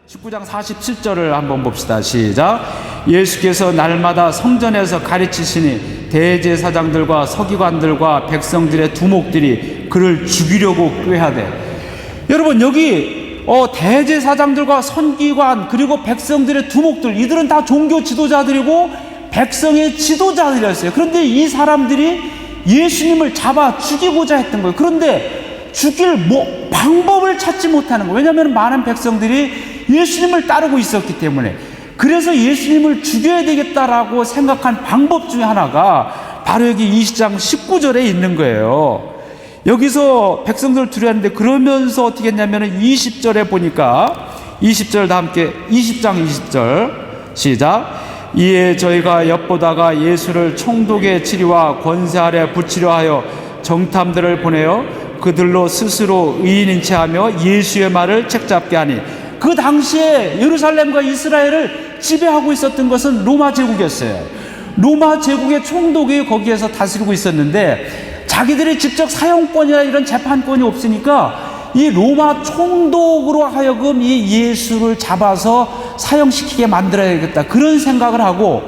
19장 47절을 한번 봅시다. 시작. 예수께서 날마다 성전에서 가르치시니 대제사장들과 서기관들과 백성들의 두목들이 그를 죽이려고 꾀하되. 여러분, 여기 대제사장들과 서기관 그리고 백성들의 두목들, 이들은 다 종교 지도자들이고 백성의 지도자들이었어요. 그런데 이 사람들이 예수님을 잡아 죽이고자 했던 거예요. 그런데 죽일 방법을 찾지 못하는 거예요. 왜냐하면 많은 백성들이 예수님을 따르고 있었기 때문에. 그래서 예수님을 죽여야 되겠다라고 생각한 방법 중에 하나가 바로 여기 20장 19절에 있는 거예요. 여기서 백성들을 두려워하는데, 그러면서 어떻게 했냐면 20절에 보니까 20절 다 함께, 20장 20절 시작. 이에 저희가 엿보다가 예수를 총독의 지리와 권세 아래 붙이려 하여 정탐들을 보내어 그들로 스스로 의인인 채 하며 예수의 말을 책잡게 하니. 그 당시에 예루살렘과 이스라엘을 지배하고 있었던 것은 로마 제국이었어요. 로마 제국의 총독이 거기에서 다스리고 있었는데, 자기들이 직접 사형권이나 이런 재판권이 없으니까 이 로마 총독으로 하여금 이 예수를 잡아서 사형시키게 만들어야겠다, 그런 생각을 하고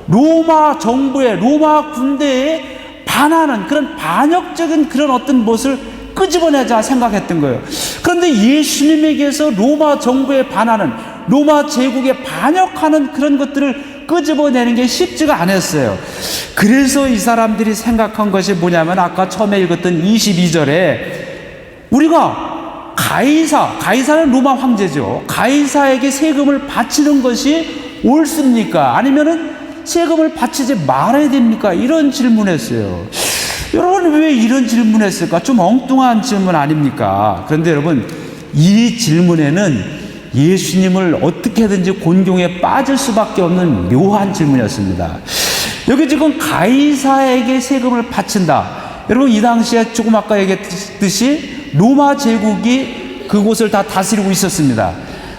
로마 정부에, 로마 군대에 반하는 그런 반역적인 그런 어떤 것을 끄집어내자 생각했던 거예요. 그런데 예수님에게서 로마 정부에 반하는, 로마 제국에 반역하는 그런 것들을 끄집어내는 게 쉽지가 않았어요. 그래서 이 사람들이 생각한 것이 뭐냐면, 아까 처음에 읽었던 22절에 우리가 가이사는 로마 황제죠. 가이사에게 세금을 바치는 것이 옳습니까? 아니면은 세금을 바치지 말아야 됩니까? 이런 질문했어요. 여러분, 왜 이런 질문했을까? 좀 엉뚱한 질문 아닙니까? 그런데 여러분, 이 질문에는 예수님을 어떻게든지 곤경에 빠질 수밖에 없는 묘한 질문이었습니다. 여기 지금 가이사에게 세금을 바친다. 여러분, 이 당시에 조금 아까 얘기했듯이 로마 제국이 그곳을 다 다스리고 있었습니다.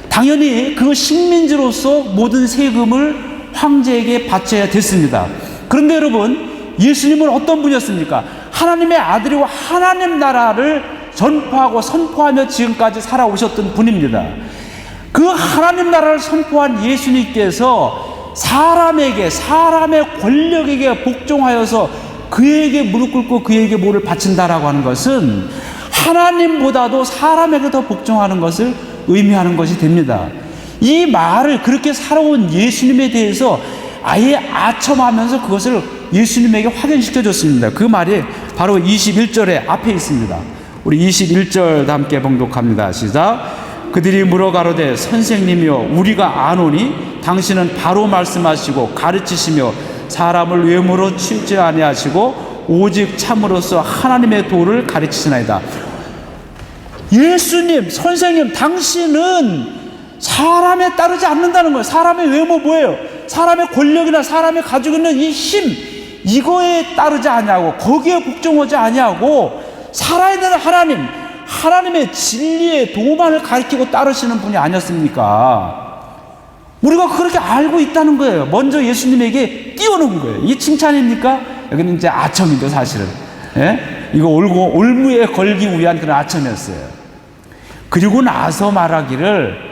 당연히 그 식민지로서 모든 세금을 황제에게 바쳐야 됐습니다. 그런데 여러분, 예수님은 어떤 분이었습니까? 하나님의 아들이고 하나님 나라를 전파하고 선포하며 지금까지 살아오셨던 분입니다. 그 하나님 나라를 선포한 예수님께서 사람의 권력에게 복종하여서 그에게 무릎 꿇고 그에게 뭐를 바친다라고 하는 것은 하나님보다도 사람에게 더 복종하는 것을 의미하는 것이 됩니다. 이 말을, 그렇게 살아온 예수님에 대해서 아예 아첨하면서 그것을 예수님에게 확인시켜 줬습니다. 그 말이 바로 21절에 앞에 있습니다. 우리 21절 함께 봉독합니다. 시작. 그들이 물어 가로되 선생님이여 우리가 아노니 당신은 바로 말씀하시고 가르치시며 사람을 외모로 치지 아니하시고 오직 참으로써 하나님의 도를 가르치시나이다. 예수님, 선생님, 당신은 사람에 따르지 않는다는 거예요. 사람의 외모 뭐예요? 사람의 권력이나 사람이 가지고 있는 이 힘, 이거에 따르지 아니하고 거기에 복종하지 아니하고 살아있는 하나님, 하나님의 진리의 도만을 가리키고 따르시는 분이 아니었습니까? 우리가 그렇게 알고 있다는 거예요. 먼저 예수님에게 띄워놓은 거예요. 이게 칭찬입니까? 여기는 이제 아첨이죠, 사실은. 예? 이거 올무에 걸기 위한 그런 아첨이었어요. 그리고 나서 말하기를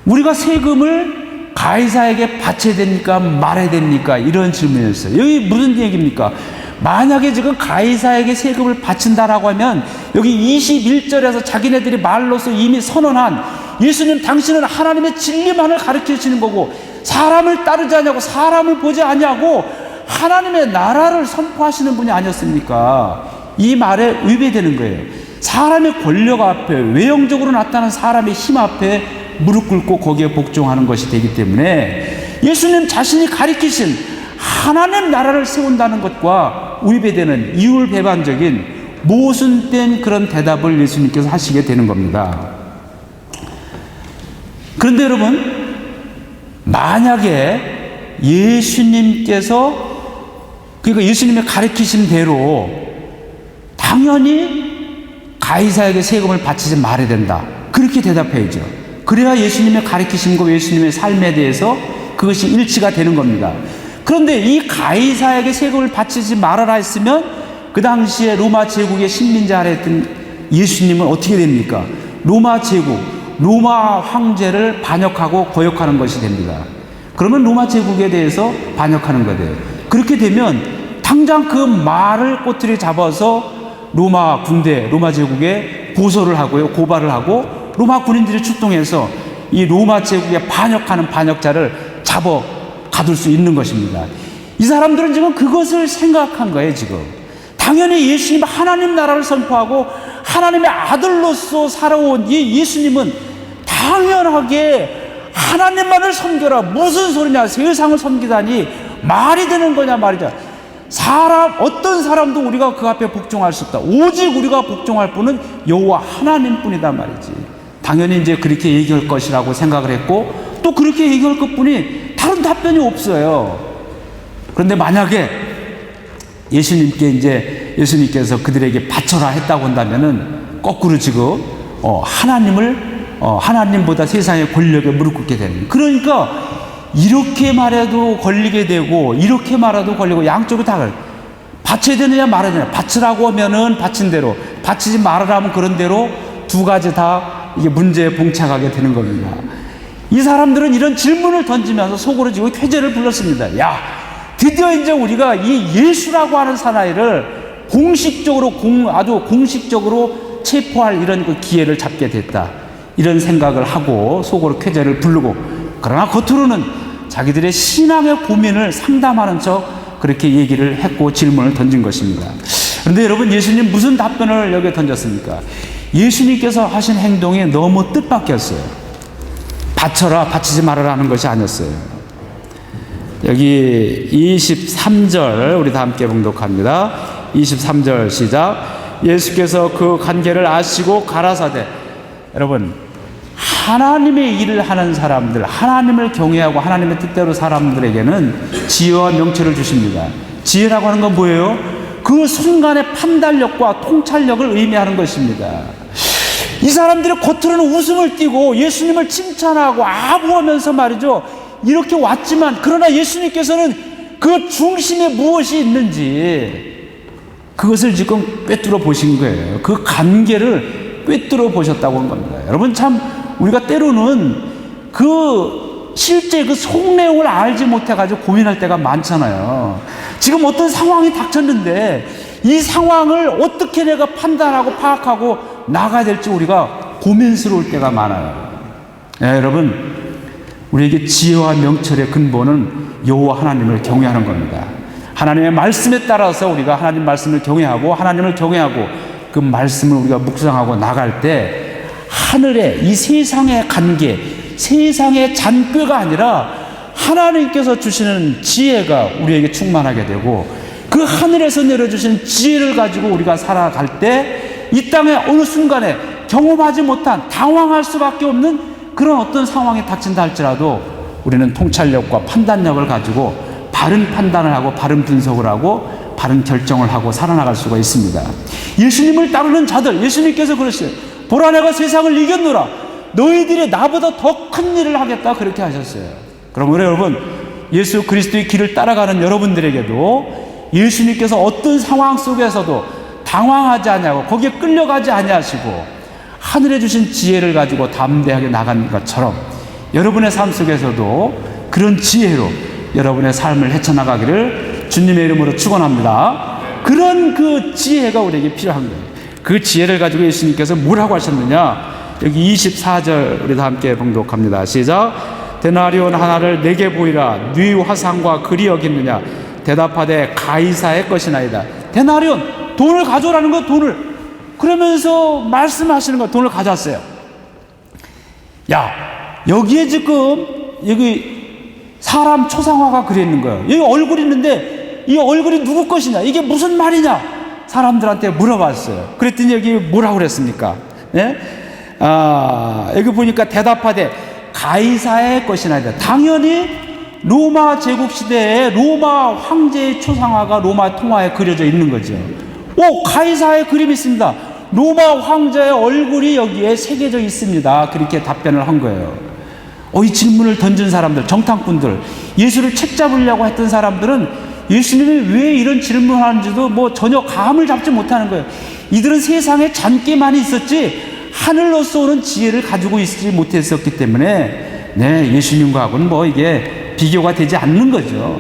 우리가 세금을 가이사에게 바쳐야 됩니까? 말아야 됩니까? 이런 질문이었어요. 여기 무슨 얘기입니까? 만약에 지금 가이사에게 세금을 바친다라고 하면 여기 21절에서 자기네들이 말로서 이미 선언한 예수님, 당신은 하나님의 진리만을 가르치시는 거고 사람을 따르지 않냐고, 사람을 보지 않냐고 하나님의 나라를 선포하시는 분이 아니었습니까? 이 말에 위배되는 거예요. 사람의 권력 앞에, 외형적으로 나타나는 사람의 힘 앞에 무릎 꿇고 거기에 복종하는 것이 되기 때문에 예수님 자신이 가리키신 하나님 나라를 세운다는 것과 위배되는 이율배반적인 모순된 그런 대답을 예수님께서 하시게 되는 겁니다. 그런데 여러분, 만약에 예수님께서, 그러니까 예수님의 가르치신 대로 당연히 가이사에게 세금을 바치지 말아야 된다, 그렇게 대답해야죠. 그래야 예수님의 가르치심과 예수님의 삶에 대해서 그것이 일치가 되는 겁니다. 그런데 이 가이사에게 세금을 바치지 말아라 했으면 그 당시에 로마 제국의 식민지 아래 있던 예수님은 어떻게 됩니까? 로마 제국, 로마 황제를 반역하고 거역하는 것이 됩니다. 그러면 로마 제국에 대해서 반역하는 거예요. 그렇게 되면 당장 그 말을 꼬투리 잡아서 로마 군대, 로마 제국에 고소를 하고요, 고발을 하고 로마 군인들이 출동해서 이 로마 제국에 반역하는 반역자를 잡아 가둘 수 있는 것입니다. 이 사람들은 지금 그것을 생각한 거예요, 지금. 당연히 예수님 하나님 나라를 선포하고 하나님의 아들로서 살아온 이 예수님은 당연하게 하나님만을 섬겨라. 무슨 소리냐? 세상을 섬기다니 말이 되는 거냐 말이죠. 어떤 사람도 우리가 그 앞에 복종할 수 없다. 오직 우리가 복종할 분은 여호와 하나님뿐이다 말이지. 당연히 이제 그렇게 얘기할 것이라고 생각을 했고 또 그렇게 얘기할 것뿐이 다른 답변이 없어요. 그런데 만약에 예수님께서 그들에게 바쳐라 했다고 한다면은 거꾸로 지금 하나님보다 세상의 권력에 무릎 꿇게 되는 거예요. 그러니까 이렇게 말해도 걸리게 되고 이렇게 말해도 걸리고 양쪽이 다 바쳐야 되느냐 말아야 되느냐. 바치라고 하면은 바친 대로, 바치지 말아라 하면 그런 대로 두 가지 다 이게 문제에 봉착하게 되는 겁니다. 이 사람들은 이런 질문을 던지면서 속으로 지금 쾌재를 불렀습니다. 야, 드디어 이제 우리가 이 예수라고 하는 사나이를 아주 공식적으로 체포할 이런 그 기회를 잡게 됐다. 이런 생각을 하고 속으로 쾌재를 부르고, 그러나 겉으로는 자기들의 신앙의 고민을 상담하는 척 그렇게 얘기를 했고 질문을 던진 것입니다. 그런데 여러분, 예수님 무슨 답변을 여기에 던졌습니까? 예수님께서 하신 행동이 너무 뜻밖이었어요. 바쳐라, 바치지 말아라는 것이 아니었어요. 여기 23절 우리 다 함께 봉독합니다. 23절 시작. 예수께서 그 관계를 아시고 가라사대. 여러분, 하나님의 일을 하는 사람들, 하나님을 경외하고 하나님의 뜻대로 사람들에게는 지혜와 명철을 주십니다. 지혜라고 하는 건 뭐예요? 그 순간의 판단력과 통찰력을 의미하는 것입니다. 이 사람들이 겉으로는 웃음을 띠고 예수님을 칭찬하고 아부하면서 말이죠, 이렇게 왔지만, 그러나 예수님께서는 그 중심에 무엇이 있는지 그것을 지금 꿰뚫어 보신 거예요. 그 관계를 꿰뚫어 보셨다고 한 겁니다. 여러분, 참 우리가 때로는 실제 그 속내용을 알지 못해가지고 고민할 때가 많잖아요. 지금 어떤 상황이 닥쳤는데 이 상황을 어떻게 내가 판단하고 파악하고 나가야 될지 우리가 고민스러울 때가 많아요. 여러분, 우리에게 지혜와 명철의 근본은 여호와 하나님을 경외하는 겁니다. 하나님의 말씀에 따라서 우리가 하나님 말씀을 경외하고 하나님을 경외하고 그 말씀을 우리가 묵상하고 나갈 때 하늘의 이 세상의 관계, 세상의 잔꾀가 아니라 하나님께서 주시는 지혜가 우리에게 충만하게 되고, 그 하늘에서 내려주신 지혜를 가지고 우리가 살아갈 때 이 땅의 어느 순간에 경험하지 못한, 당황할 수밖에 없는 그런 어떤 상황이 닥친다 할지라도 우리는 통찰력과 판단력을 가지고 바른 판단을 하고 바른 분석을 하고 바른 결정을 하고 살아나갈 수가 있습니다. 예수님을 따르는 자들, 예수님께서 그러시죠. 보라, 내가 세상을 이겼노라. 너희들이 나보다 더 큰 일을 하겠다, 그렇게 하셨어요. 그러므로 여러분, 예수 그리스도의 길을 따라가는 여러분들에게도 예수님께서 어떤 상황 속에서도 당황하지 아니하고 거기에 끌려가지 아니하시고 하늘에 주신 지혜를 가지고 담대하게 나간 것처럼 여러분의 삶 속에서도 그런 지혜로 여러분의 삶을 헤쳐나가기를 주님의 이름으로 축원합니다. 그런 그 지혜가 우리에게 필요한 거예요. 그 지혜를 가지고 예수님께서 뭐라고 하셨느냐? 여기 24절 우리 다 함께 봉독합니다. 시작. 데나리온 하나를 내게 보이라. 네 화상과 그리 여기느냐? 대답하되 가이사의 것이나이다. 데나리온, 돈을 가져오라는 거, 돈을. 그러면서 말씀하시는 거, 돈을 가져왔어요. 야, 여기에 지금 여기 사람 초상화가 그려 있는 거예요. 여기 얼굴이 있는데 이 얼굴이 누구 것이냐? 이게 무슨 말이냐? 사람들한테 물어봤어요. 그랬더니 여기 뭐라고 그랬습니까? 네? 여기 보니까 대답하되 가이사의 것이나이다. 당연히 로마 제국 시대에 로마 황제의 초상화가 로마 통화에 그려져 있는 거죠. 가이사의 그림이 있습니다. 로마 황제의 얼굴이 여기에 새겨져 있습니다. 그렇게 답변을 한 거예요. 이 질문을 던진 사람들, 정탐꾼들, 예수를 책잡으려고 했던 사람들은 예수님이 왜 이런 질문을 하는지도 전혀 감을 잡지 못하는 거예요. 이들은 세상에 잔꾀만이 있었지 하늘로서 오는 지혜를 가지고 있지 못했었기 때문에 예수님과는 뭐 이게 비교가 되지 않는 거죠.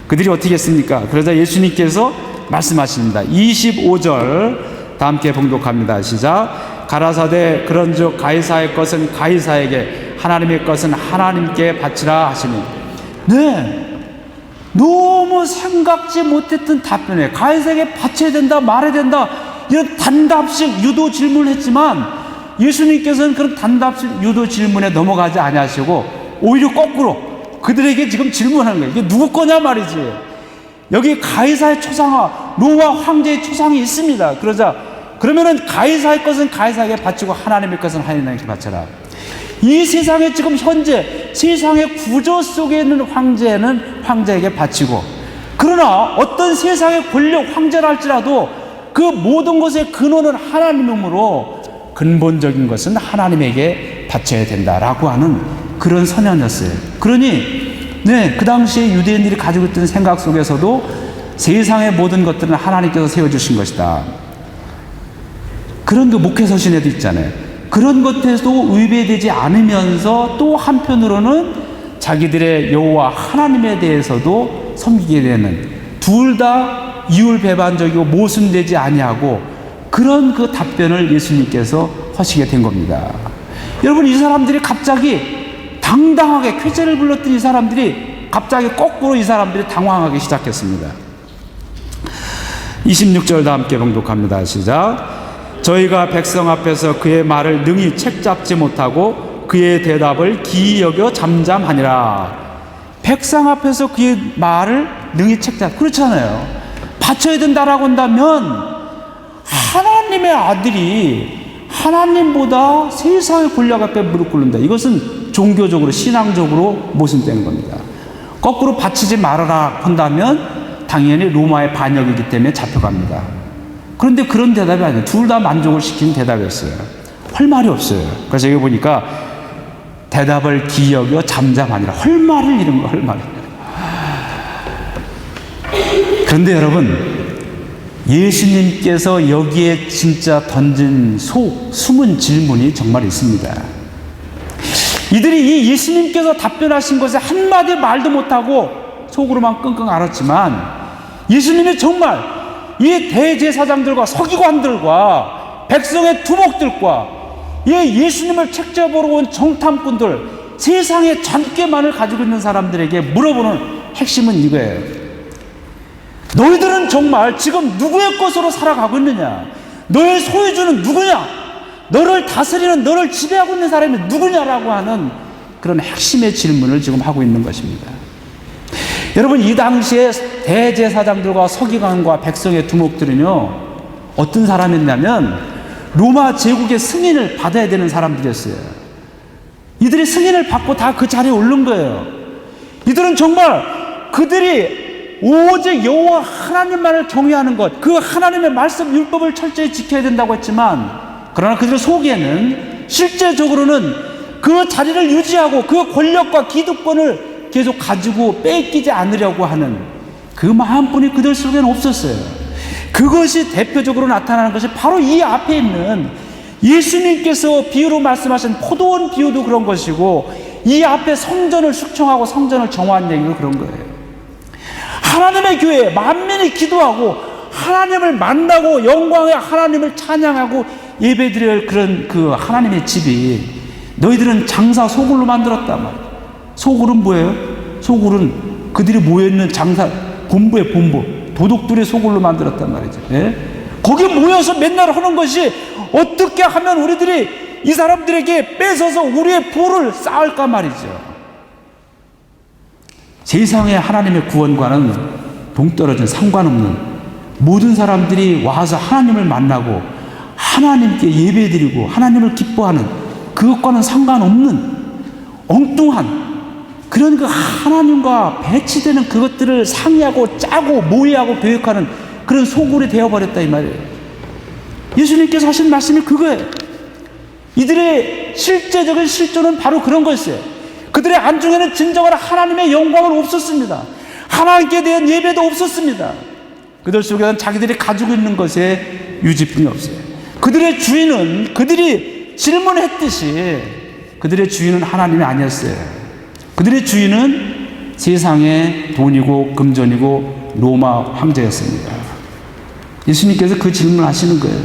그들이 어떻게 했습니까? 그러자 예수님께서 말씀하십니다. 25절 다 함께 봉독합니다. 시작. 가라사대 그런즉 가이사의 것은 가이사에게 하나님의 것은 하나님께 바치라 하시니. 너무 생각지 못했던 답변에 가이사에게 바쳐야 된다, 말해야 된다, 이런 단답식 유도 질문을 했지만 예수님께서는 그런 단답식 유도 질문에 넘어가지 아니하시고 오히려 거꾸로 그들에게 지금 질문하는 거예요. 이게 누구 거냐 말이지. 여기 가이사의 초상화, 로마 황제의 초상이 있습니다. 그러면은 가이사의 것은 가이사에게 바치고 하나님의 것은 하나님께 바쳐라. 이 세상에 지금 현재 세상의 구조 속에 있는 황제는 황제에게 바치고, 그러나 어떤 세상의 권력 황제라 할지라도 그 모든 것의 근원은 하나님이므로 근본적인 것은 하나님에게 바쳐야 된다라고 하는 그런 선언이었어요. 그러니 그 당시에 유대인들이 가지고 있던 생각 속에서도 세상의 모든 것들은 하나님께서 세워주신 것이다. 그런 그 목회서신에도 있잖아요. 그런 것에도 위배되지 않으면서 또 한편으로는 자기들의 여호와 하나님에 대해서도 섬기게 되는, 둘 다 이율배반적이고 모순되지 아니하고 그런 그 답변을 예수님께서 하시게 된 겁니다. 여러분, 이 사람들이 갑자기 당당하게 쾌재를 불렀던 이 사람들이 갑자기 거꾸로 이 사람들이 당황하기 시작했습니다. 26절 다 함께 봉독합니다. 시작. 저희가 백성 앞에서 그의 말을 능히 책잡지 못하고 그의 대답을 기이 여겨 잠잠하니라. 백성 앞에서 그의 말을 능히 책잡, 그렇잖아요. 바쳐야 된다라고 한다면 하나님의 아들이 하나님보다 세상의 권력 앞에 무릎 꿇는다. 이것은 종교적으로 신앙적으로 모순되는 겁니다. 거꾸로 바치지 말아라 한다면 당연히 로마의 반역이기 때문에 잡혀갑니다. 그런데 그런 대답이 아니에요. 둘 다 만족을 시키는 대답이었어요. 할 말이 없어요. 그래서 여기 보니까 대답을 기여겨 잠잠하니라. 할 말을 잃은 거, 할 말을. 그런데 여러분, 예수님께서 여기에 진짜 던진 숨은 질문이 정말 있습니다. 이들이 이 예수님께서 답변하신 것에 한마디 말도 못하고 속으로만 끙끙 앓았지만 예수님이 정말 이 대제사장들과 서기관들과 백성의 두목들과 이 예수님을 책잡으러 온 정탐꾼들, 세상의 잔꾀만을 가지고 있는 사람들에게 물어보는 핵심은 이거예요. 너희들은 정말 지금 누구의 것으로 살아가고 있느냐? 너의 소유주는 누구냐? 너를 다스리는, 너를 지배하고 있는 사람이 누구냐라고 하는 그런 핵심의 질문을 지금 하고 있는 것입니다. 여러분, 이 당시에 대제사장들과 서기관과 백성의 두목들은요, 어떤 사람이었냐면 로마 제국의 승인을 받아야 되는 사람들이었어요. 이들이 승인을 받고 다 그 자리에 오른 거예요. 이들은 정말 그들이 오직 여호와 하나님만을 경외하는 것, 그 하나님의 말씀 율법을 철저히 지켜야 된다고 했지만, 그러나 그들 속에는 실제적으로는 그 자리를 유지하고 그 권력과 기득권을 계속 가지고 뺏기지 않으려고 하는 그 마음뿐이 그들 속에는 없었어요. 그것이 대표적으로 나타나는 것이 바로 이 앞에 있는 예수님께서 비유로 말씀하신 포도원 비유도 그런 것이고, 이 앞에 성전을 숙청하고 성전을 정화한 얘기도 그런 거예요. 하나님의 교회, 만민이 기도하고 하나님을 만나고 영광의 하나님을 찬양하고 예배드릴 그런 그 하나님의 집이 너희들은 장사 소굴로 만들었단 말이야. 소굴은 뭐예요? 소굴은 그들이 모여있는 장사 본부의 본부, 도둑들의 소굴로 만들었단 말이죠. 거기 모여서 맨날 하는 것이 어떻게 하면 우리들이 이 사람들에게 뺏어서 우리의 부를 쌓을까 말이죠. 세상의 하나님의 구원과는 동떨어진 상관없는, 모든 사람들이 와서 하나님을 만나고 하나님께 예배드리고 하나님을 기뻐하는, 그것과는 상관없는 엉뚱한 그런 그 하나님과 배치되는 그것들을 상의하고 짜고 모의하고 계획하는 그런 소굴이 되어버렸다 이 말이에요. 예수님께서 하신 말씀이 그거예요. 이들의 실제적인 실존은 바로 그런 거였어요. 그들의 안중에는 진정한 하나님의 영광은 없었습니다. 하나님께 대한 예배도 없었습니다. 그들 속에는 자기들이 가지고 있는 것에 유지뿐이 없어요. 그들의 주인은 그들이 질문했듯이 그들의 주인은 하나님이 아니었어요. 그들의 주인은 세상의 돈이고 금전이고 로마 황제였습니다. 예수님께서 그 질문을 하시는 거예요.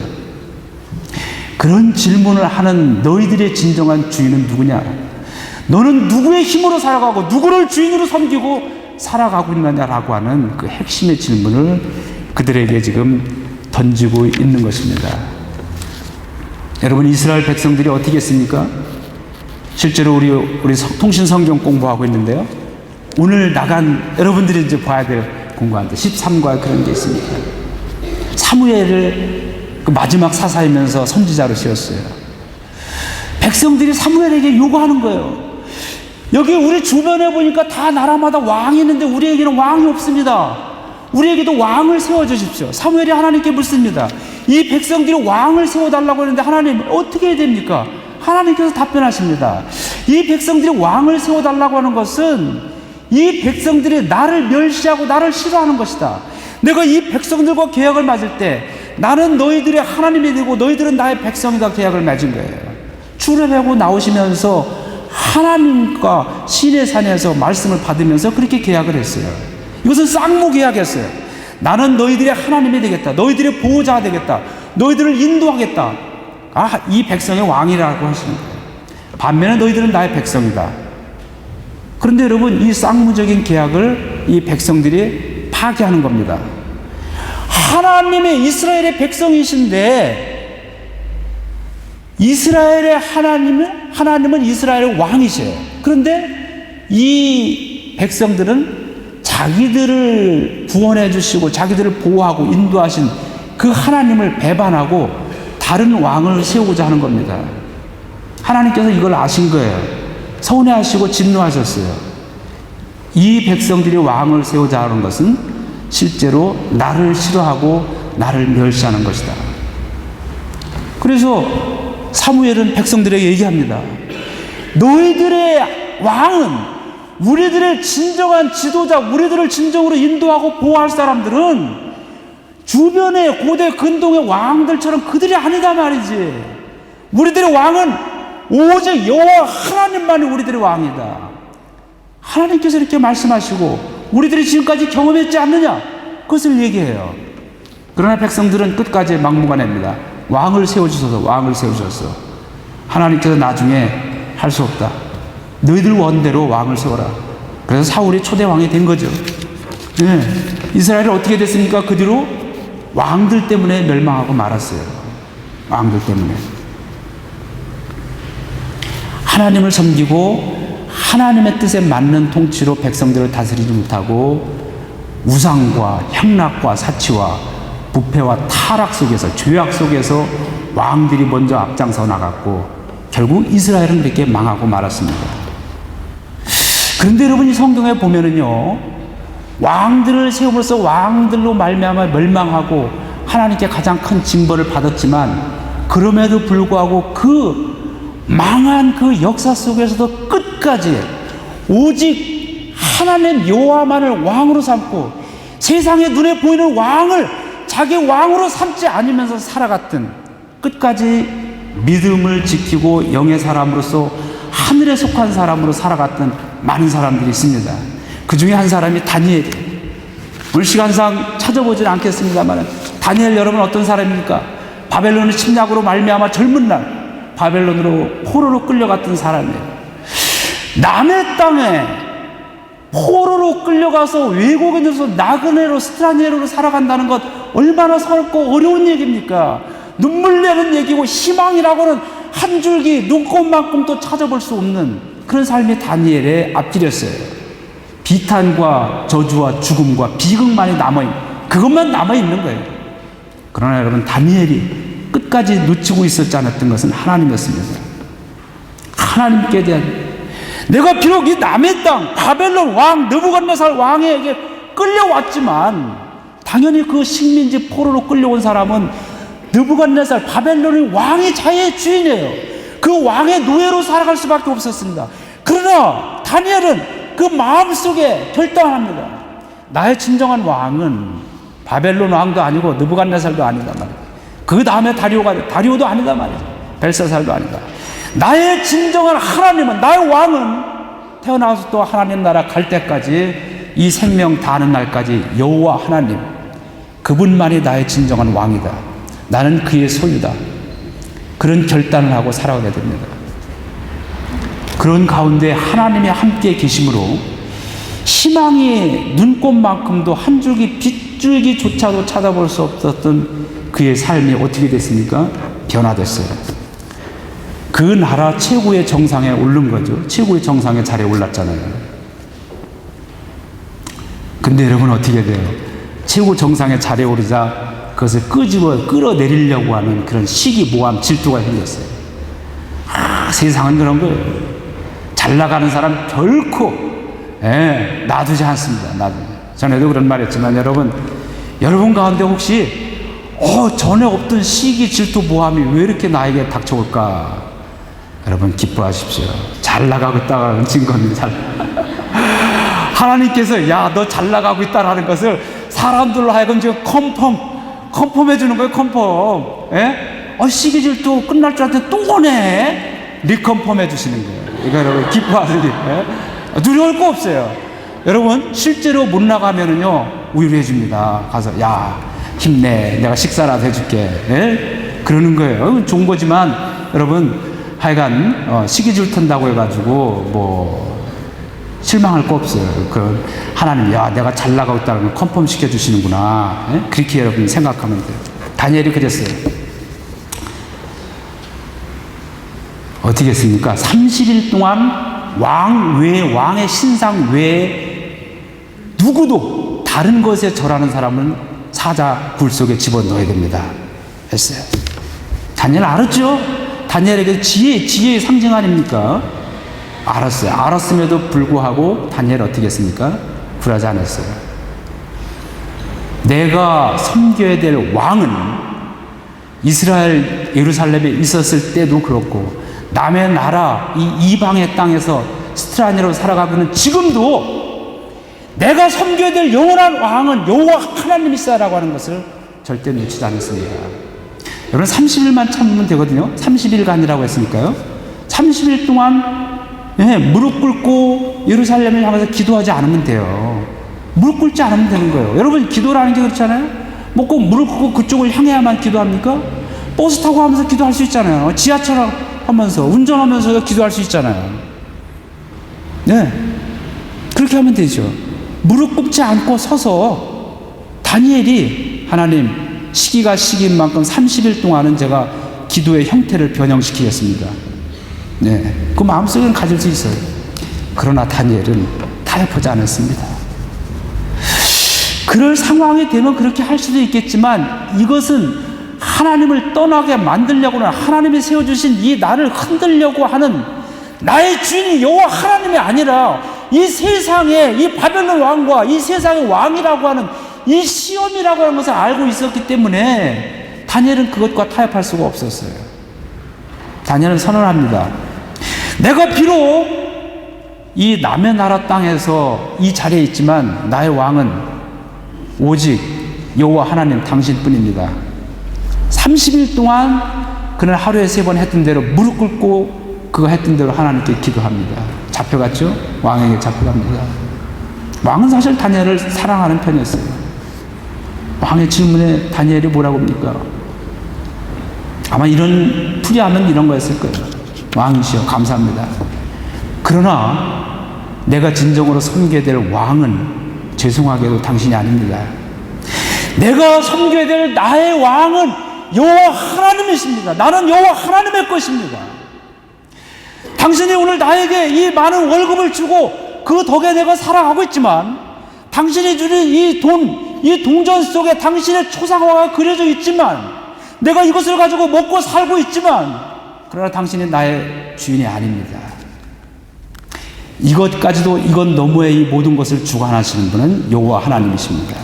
그런 질문을 하는 너희들의 진정한 주인은 누구냐? 너는 누구의 힘으로 살아가고 누구를 주인으로 섬기고 살아가고 있느냐라고 하는 그 핵심의 질문을 그들에게 지금 던지고 있는 것입니다. 여러분, 이스라엘 백성들이 어떻게 했습니까? 실제로 우리 통신 성경 공부하고 있는데요. 오늘 나간 여러분들이 이제 봐야 될 공부하는데 13과에 그런 게 있습니다. 사무엘을 그 마지막 사사이면서 선지자로 세웠어요. 백성들이 사무엘에게 요구하는 거예요. 여기 우리 주변에 보니까 다 나라마다 왕이 있는데 우리에게는 왕이 없습니다. 우리에게도 왕을 세워주십시오. 사무엘이 하나님께 묻습니다. 이 백성들이 왕을 세워달라고 했는데 하나님 어떻게 해야 됩니까? 하나님께서 답변하십니다. 이 백성들이 왕을 세워달라고 하는 것은 이 백성들이 나를 멸시하고 나를 싫어하는 것이다. 내가 이 백성들과 계약을 맺을 때 나는 너희들의 하나님이 되고 너희들은 나의 백성이다 계약을 맺은 거예요. 출애굽하고 나오시면서 하나님과 시내 산에서 말씀을 받으면서 그렇게 계약을 했어요. 이것은 쌍무 계약이었어요. 나는 너희들의 하나님이 되겠다. 너희들의 보호자가 되겠다. 너희들을 인도하겠다. 이 백성의 왕이라고 하시는 거예요. 반면에 너희들은 나의 백성이다. 그런데 여러분, 이 쌍무적인 계약을 이 백성들이 파괴하는 겁니다. 하나님의 이스라엘의 백성이신데 이스라엘의 하나님은 이스라엘의 왕이세요. 그런데 이 백성들은 자기들을 구원해 주시고 자기들을 보호하고 인도하신 그 하나님을 배반하고 다른 왕을 세우고자 하는 겁니다. 하나님께서 이걸 아신 거예요. 서운해하시고 진노하셨어요. 이 백성들이 왕을 세우자 하는 것은 실제로 나를 싫어하고 나를 멸시하는 것이다. 그래서 사무엘은 백성들에게 얘기합니다. 너희들의 왕은 우리들의 진정한 지도자, 우리들을 진정으로 인도하고 보호할 사람들은 주변의 고대 근동의 왕들처럼 그들이 아니다 말이지. 우리들의 왕은 오직 여호와 하나님만이 우리들의 왕이다. 하나님께서 이렇게 말씀하시고 우리들이 지금까지 경험했지 않느냐? 그것을 얘기해요. 그러나 백성들은 끝까지 막무가내입니다. 왕을 세워주셔서 왕을 세우셨어. 하나님께서 나중에 할 수 없다. 너희들 원대로 왕을 세워라. 그래서 사울이 초대 왕이 된 거죠. 네. 이스라엘이 어떻게 됐습니까? 그 뒤로 왕들 때문에 멸망하고 말았어요. 왕들 때문에. 하나님을 섬기고 하나님의 뜻에 맞는 통치로 백성들을 다스리지 못하고 우상과 향락과 사치와 부패와 타락 속에서, 죄악 속에서 왕들이 먼저 앞장서 나갔고 결국 이스라엘은 그렇게 망하고 말았습니다. 그런데 여러분, 이 성경에 보면은요, 왕들을 세움으로써 왕들로 말미암아 멸망하고 하나님께 가장 큰 징벌을 받았지만 그럼에도 불구하고 그 망한 그 역사 속에서도 끝까지 오직 하나님 여호와만을 왕으로 삼고 세상의 눈에 보이는 왕을 자기 왕으로 삼지 않으면서 살아갔던, 끝까지 믿음을 지키고 영의 사람으로서 하늘에 속한 사람으로 살아갔던 많은 사람들이 있습니다. 그 중에 한 사람이 다니엘이에요. 오늘 시간상 찾아보지는 않겠습니다만 다니엘 여러분 어떤 사람입니까? 바벨론의 침략으로 말미암아 젊은 날 바벨론으로 포로로 끌려갔던 사람이에요. 남의 땅에 포로로 끌려가서 외국인으로서 나그네로 스트라니에로 살아간다는 것 얼마나 서럽고 어려운 얘기입니까? 눈물 내는 얘기고 희망이라고는 한 줄기 눈곱만큼도 찾아볼 수 없는 그런 삶이 다니엘의 앞길이었어요. 비탄과 저주와 죽음과 비극만이 그것만 남아있는 거예요. 그러나 여러분, 다니엘이 끝까지 놓치고 있었지 않았던 것은 하나님이었습니다. 하나님께 대한, 내가 비록 이 남의 땅 바벨론 왕 느부갓네살 왕에게 끌려왔지만 당연히 그 식민지 포로로 끌려온 사람은 느부갓네살 바벨론의 왕이 자기의 주인이에요. 그 왕의 노예로 살아갈 수밖에 없었습니다. 그러나 다니엘은 그 마음속에 결단합니다. 나의 진정한 왕은 바벨론 왕도 아니고 느부갓네살도 아니다 말이에요. 그 다음에 다리오도 아니다 말이죠. 벨사살도 아니다. 나의 진정한 하나님은, 나의 왕은 태어나서 또 하나님 나라 갈 때까지, 이 생명 다하는 날까지 여호와 하나님, 그분만이 나의 진정한 왕이다. 나는 그의 소유다. 그런 결단을 하고 살아가게 됩니다. 그런 가운데 하나님이 함께 계심으로 희망이 눈꽃만큼도 한 줄기 빗줄기조차도 찾아볼 수 없었던 그의 삶이 어떻게 됐습니까? 변화됐어요. 그 나라 최고의 정상에 오른 거죠. 최고의 정상의 자리에 올랐잖아요. 근데 여러분 어떻게 돼요? 최고 정상의 자리에 오르자 그것을 끌어내리려고 하는 그런 시기, 모함, 질투가 생겼어요. 세상은 그런 거예요. 잘 나가는 사람 결코 놔두지 않습니다. 전에도 그런 말 했지만 여러분 가운데 혹시 전에 없던 시기, 질투, 모함이 왜 이렇게 나에게 닥쳐올까? 여러분 기뻐하십시오. 잘 나가고 있다가 얹힌 겁니다. 하나님께서 야, 너 잘 나가고 있다라는 것을 사람들로 하여금 지금 컨펌해 주는 거예요. 컨펌. 시기 질투 끝날 줄 알았더니 또 오네. 리컨펌해 주시는 거예요. 이거 여러분 기뻐하는 게 두려울 거 없어요. 여러분 실제로 못 나가면은요 우유를 해줍니다. 가서 야 힘내, 내가 식사라도 해줄게. 그러는 거예요. 좋은 거지만 여러분 하여간 시기 질투한다고 해가지고 실망할 거 없어요. 하나님, 야, 내가 잘 나가고 있다는 걸 컨펌 시켜주시는구나. 그렇게 여러분 생각하면 돼요. 다니엘이 그랬어요. 어떻게 했습니까? 30일 동안 왕의 신상 외에 누구도 다른 것에 절하는 사람은 사자 굴 속에 집어넣어야 됩니다. 했어요. 다니엘 알았죠? 다니엘에게 지혜의 상징 아닙니까? 알았어요. 알았음에도 불구하고 다니엘 어떻게 했습니까? 굴하지 않았어요. 내가 섬겨야 될 왕은 이스라엘 예루살렘에 있었을 때도 그렇고 남의 나라 이 이방의 땅에서 스트라니로 살아가고 있는 지금도 내가 섬겨야 될 영원한 왕은 여호와 하나님이시다라고 하는 것을 절대 놓치지 않았습니다. 여러분 30일만 참으면 되거든요. 30일간이라고 했으니까요. 30일 동안 무릎 꿇고 예루살렘을 향해서 기도하지 않으면 돼요. 무릎 꿇지 않으면 되는 거예요. 여러분 기도라는 게 그렇잖아요. 뭐 꼭 무릎 꿇고 그쪽을 향해야만 기도합니까? 버스 타고 하면서 기도할 수 있잖아요. 지하철 하면서 운전하면서 기도할 수 있잖아요. 그렇게 하면 되죠. 무릎 꿇지 않고 서서 다니엘이 하나님 시기가 시기인 만큼 30일 동안은 제가 기도의 형태를 변형시키겠습니다. 그 마음속에는 가질 수 있어요. 그러나 다니엘은 타협하지 않았습니다. 그럴 상황이 되면 그렇게 할 수도 있겠지만 이것은 하나님을 떠나게 만들려고 하는 하나님이 세워주신 이 나를 흔들려고 하는 나의 주인이 여호와 하나님이 아니라 이 세상의 이 바벨론 왕과 이 세상의 왕이라고 하는 이 시험이라고 하는 것을 알고 있었기 때문에 다니엘은 그것과 타협할 수가 없었어요. 다니엘은 선언합니다. 내가 비록 이 남의 나라 땅에서 이 자리에 있지만 나의 왕은 오직 여호와 하나님 당신뿐입니다. 30일 동안 그는 하루에 3번 했던 대로 무릎 꿇고 그거 했던 대로 하나님께 기도합니다. 잡혀갔죠? 왕에게 잡혀갑니다. 왕은 사실 다니엘을 사랑하는 편이었어요. 왕의 질문에 다니엘이 뭐라고 합니까? 아마 이런 풀이하면 이런 거였을 거예요. 왕이시여 감사합니다. 그러나 내가 진정으로 섬겨야 될 왕은 죄송하게도 당신이 아닙니다. 내가 섬겨야 될 나의 왕은 여호와 하나님이십니다. 나는 여호와 하나님의 것입니다. 당신이 오늘 나에게 이 많은 월급을 주고 그 덕에 내가 살아가고 있지만 당신이 주는 이 동전 속에 당신의 초상화가 그려져 있지만 내가 이것을 가지고 먹고 살고 있지만 그러나 당신이 나의 주인이 아닙니다. 이것까지도 이것 너머에 이 모든 것을 주관하시는 분은 여호와 하나님이십니다.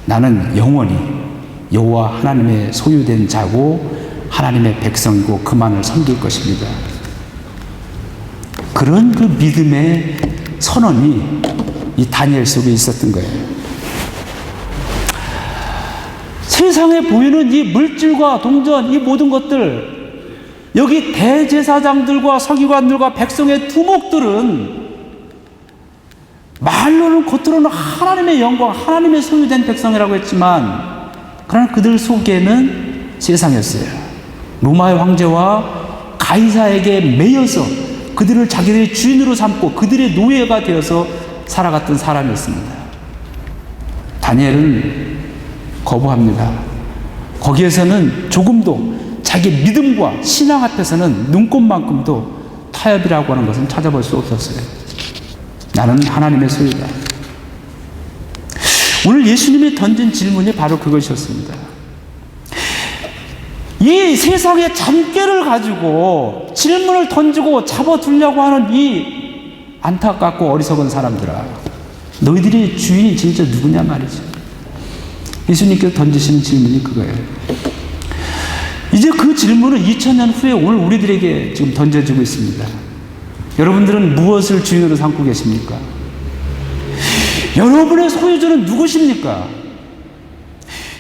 나는 영원히 여호와 하나님의 소유된 자고 하나님의 백성이고 그만을 섬길 것입니다. 그런 그 믿음의 선언이 이 다니엘 속에 있었던 거예요. 세상에 보이는 이 물질과 동전, 이 모든 것들, 여기 대제사장들과 서기관들과 백성의 두목들은 말로는 겉으로는 하나님의 영광, 하나님의 소유된 백성이라고 했지만, 그러나 그들 속에는 세상이었어요. 로마의 황제와 가이사에게 매여서 그들을 자기들의 주인으로 삼고 그들의 노예가 되어서 살아갔던 사람이었습니다. 다니엘은 거부합니다. 거기에서는 조금도 자기 믿음과 신앙 앞에서는 눈꼽만큼도 타협이라고 하는 것은 찾아볼 수 없었어요. 나는 하나님의 소유다. 오늘 예수님이 던진 질문이 바로 그것이었습니다. 이 세상의 잠깨를 가지고 질문을 던지고 잡아두려고 하는 이 안타깝고 어리석은 사람들아, 너희들의 주인이 진짜 누구냐 말이죠. 예수님께서 던지시는 질문이 그거예요. 이제 그 질문은 2000년 후에 오늘 우리들에게 지금 던져지고 있습니다. 여러분들은 무엇을 주인으로 삼고 계십니까? 여러분의 소유주는 누구십니까?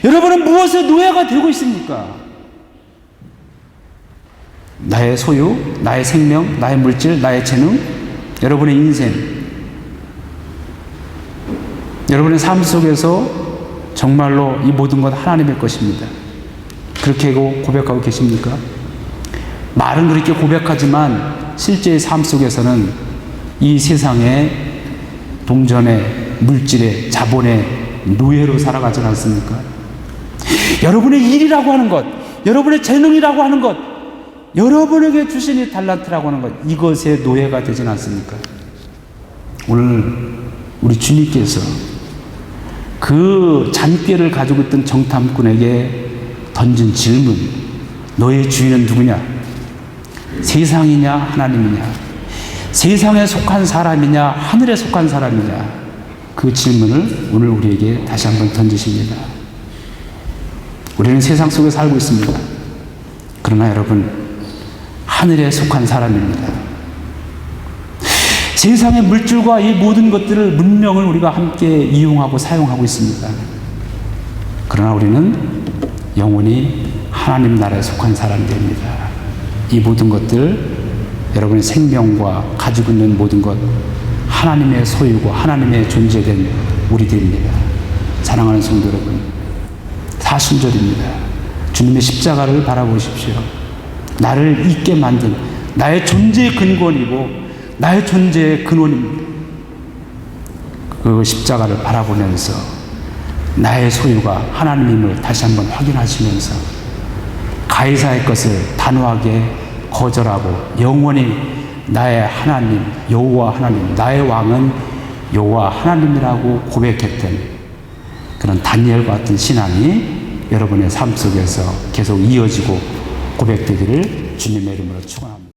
여러분은 무엇의 노예가 되고 있습니까? 나의 소유, 나의 생명, 나의 물질, 나의 재능, 여러분의 인생, 여러분의 삶 속에서 정말로 이 모든 것 하나님의 것입니다. 그렇게 고백하고 계십니까? 말은 그렇게 고백하지만 실제의 삶 속에서는 이 세상의 동전의 물질의 자본의 노예로 살아가지 않습니까? 여러분의 일이라고 하는 것, 여러분의 재능이라고 하는 것, 여러분에게 주신 이 달란트라고 하는 것, 이것의 노예가 되진 않습니까? 오늘 우리 주님께서 그 잔꾀를 가지고 있던 정탐꾼에게 던진 질문, 너의 주인은 누구냐? 세상이냐 하나님이냐? 세상에 속한 사람이냐 하늘에 속한 사람이냐? 그 질문을 오늘 우리에게 다시 한번 던지십니다. 우리는 세상 속에 살고 있습니다. 그러나 여러분, 하늘에 속한 사람입니다. 세상의 물질과 이 모든 것들을, 문명을 우리가 함께 이용하고 사용하고 있습니다. 그러나 우리는 영원히 하나님 나라에 속한 사람들입니다. 이 모든 것들, 여러분의 생명과 가지고 있는 모든 것, 하나님의 소유고 하나님의 존재된 우리들입니다. 사랑하는 성도 여러분, 사순절입니다. 주님의 십자가를 바라보십시오. 나를 있게 만든 나의 존재의 근본이고 나의 존재의 근원입니다. 그 십자가를 바라보면서 나의 소유가 하나님임을 다시 한번 확인하시면서 가이사의 것을 단호하게 거절하고 영원히 나의 하나님 여호와 하나님, 나의 왕은 여호와 하나님이라고 고백했던 그런 다니엘과 같은 신앙이 여러분의 삶 속에서 계속 이어지고 고백되기를 주님의 이름으로 축원합니다.